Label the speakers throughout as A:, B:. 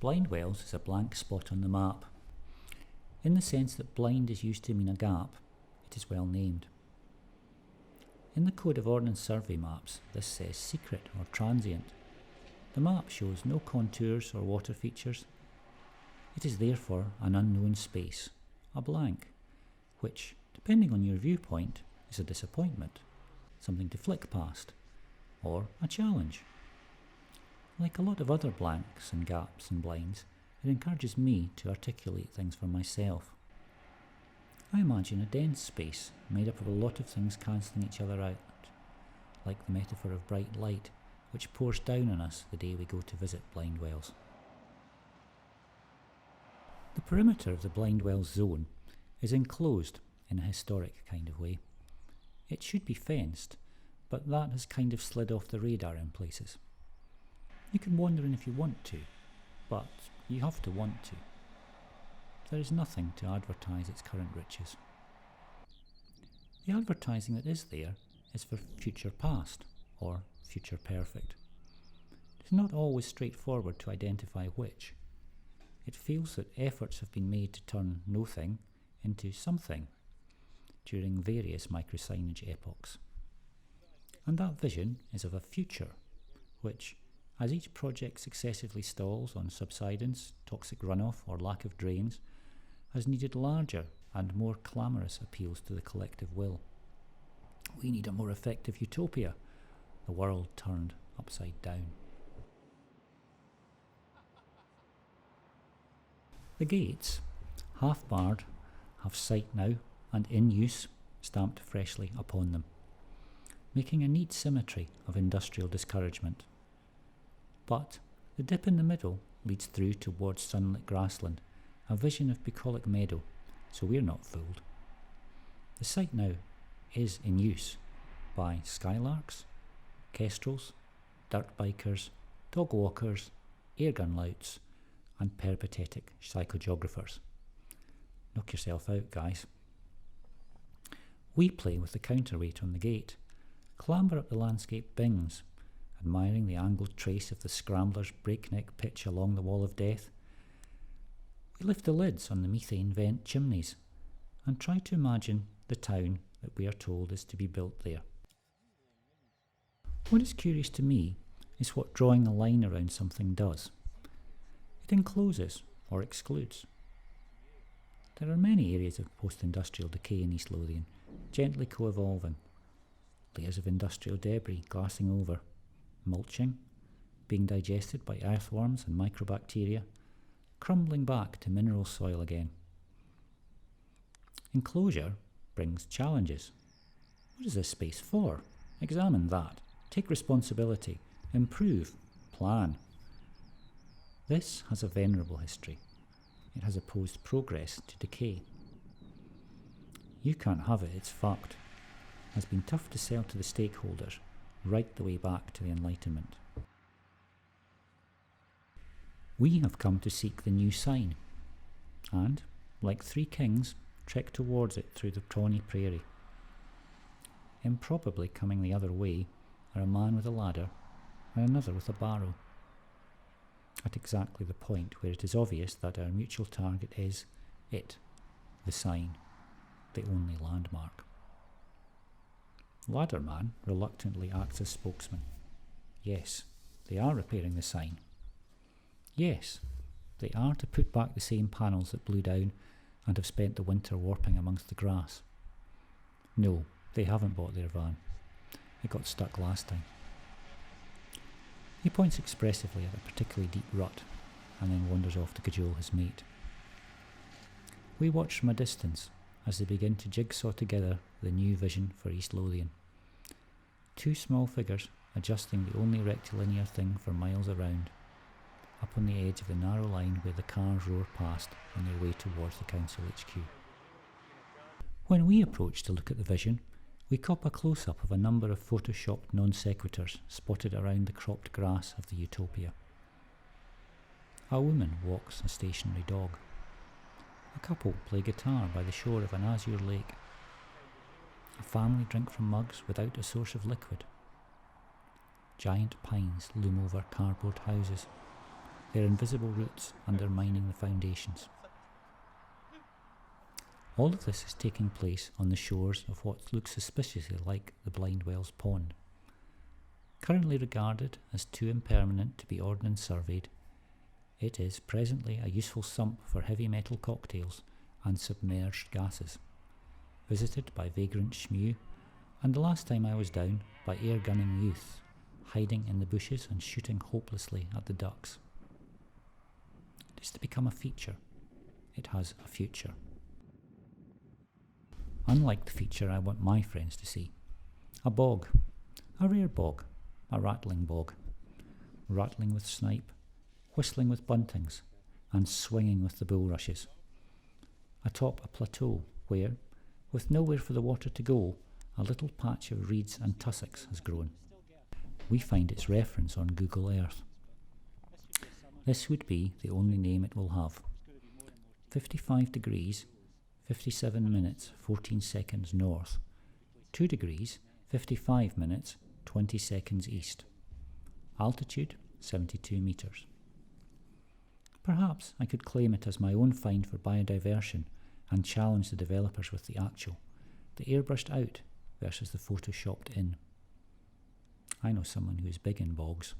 A: Blindwells is a blank spot on the map. In the sense that blind is used to mean a gap, it is well named. In the Code of Ordnance Survey maps, this says secret or transient. The map shows no contours or water features. It is therefore an unknown space, a blank, which, depending on your viewpoint, is a disappointment, something to flick past, or a challenge. Like a lot of other blanks and gaps and blinds, it encourages me to articulate things for myself. I imagine a dense space made up of a lot of things cancelling each other out, like the metaphor of bright light which pours down on us the day we go to visit Blindwells. The perimeter of the Blindwells zone is enclosed in a historic kind of way. It should be fenced, but that has kind of slid off the radar in places. You can wander in if you want to, but you have to want to. There is nothing to advertise its current riches. The advertising that is there is for future past, or future perfect. It is not always straightforward to identify which. It feels that efforts have been made to turn nothing into something during various microsignage epochs. And that vision is of a future, which, as each project successively stalls on subsidence, toxic runoff or lack of drains, has needed larger and more clamorous appeals to the collective will. We need a more effective utopia, the world turned upside down. The gates, half barred, have sight now and in use stamped freshly upon them, making a neat symmetry of industrial discouragement. But the dip in the middle leads through towards sunlit grassland, a vision of bucolic meadow, so we're not fooled. The site now is in use by skylarks, kestrels, dirt bikers, dog walkers, airgun louts, and peripatetic psychogeographers. Knock yourself out, guys. We play with the counterweight on the gate, clamber up the landscape bings, admiring the angled trace of the scrambler's breakneck pitch along the wall of death. We lift the lids on the methane vent chimneys and try to imagine the town that we are told is to be built there. What is curious to me is what drawing a line around something does. It encloses or excludes. There are many areas of post-industrial decay in East Lothian, gently co-evolving. Layers of industrial debris glassing over, mulching, being digested by earthworms and microbacteria, crumbling back to mineral soil again. Enclosure brings challenges. What is this space for? Examine that. Take responsibility. Improve. Plan. This has a venerable history. It has opposed progress to decay. You can't have it, it's fucked. Has been tough to sell to the stakeholders right the way back to the Enlightenment. We have come to seek the new sign, and, like three kings, trek towards it through the tawny prairie. Improbably coming the other way are a man with a ladder and another with a barrow, at exactly the point where it is obvious that our mutual target is it, the sign, the only landmark. Ladderman reluctantly acts as spokesman. Yes, they are repairing the sign. Yes, they are to put back the same panels that blew down and have spent the winter warping amongst the grass. No, they haven't bought their van. It got stuck last time. He points expressively at a particularly deep rut and then wanders off to cajole his mate. We watch from a distance as they begin to jigsaw together the new vision for East Lothian. Two small figures adjusting the only rectilinear thing for miles around, up on the edge of the narrow line where the cars roar past on their way towards the council HQ. When we approach to look at the vision, we cop a close-up of a number of photoshopped non-sequiturs spotted around the cropped grass of the utopia. A woman walks a stationary dog. A couple play guitar by the shore of an azure lake. A family drink from mugs without a source of liquid. Giant pines loom over cardboard houses. their invisible roots undermining the foundations. All of this is taking place on the shores of what looks suspiciously like the Blindwells pond. Currently regarded as too impermanent to be ordnance surveyed, it is presently a useful sump for heavy metal cocktails and submerged gases, visited by vagrant shmew, and the last time I was down, by air-gunning youths, hiding in the bushes and shooting hopelessly at the ducks. It is to become a feature. It has a future. Unlike the feature I want my friends to see. A bog. A rare bog. A rattling bog. Rattling with snipe, whistling with buntings, and swinging with the bulrushes. Atop a plateau where, with nowhere for the water to go, a little patch of reeds and tussocks has grown. We find its reference on Google Earth. This would be the only name it will have. 55 degrees, 57 minutes, 14 seconds north. 2 degrees, 55 minutes, 20 seconds east. Altitude, 72 metres. Perhaps I could claim it as my own find for biodiversion and challenge the developers with the actual, the airbrushed out versus the photoshopped in. I know someone who is big in bogs.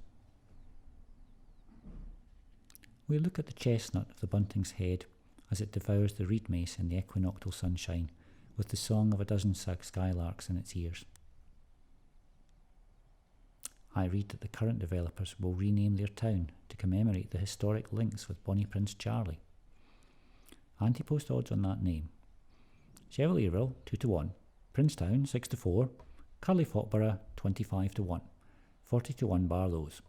A: We look at the chestnut of the bunting's head as it devours the reed mace in the equinoctial sunshine, with the song of a dozen skylarks in its ears. I read that the current developers will rename their town to commemorate the historic links with Bonnie Prince Charlie. Anti-post odds on that name. Chevalierville 2-1, Princetown 6-4, Curly Fotborough 25-1, 40-1 Barlows.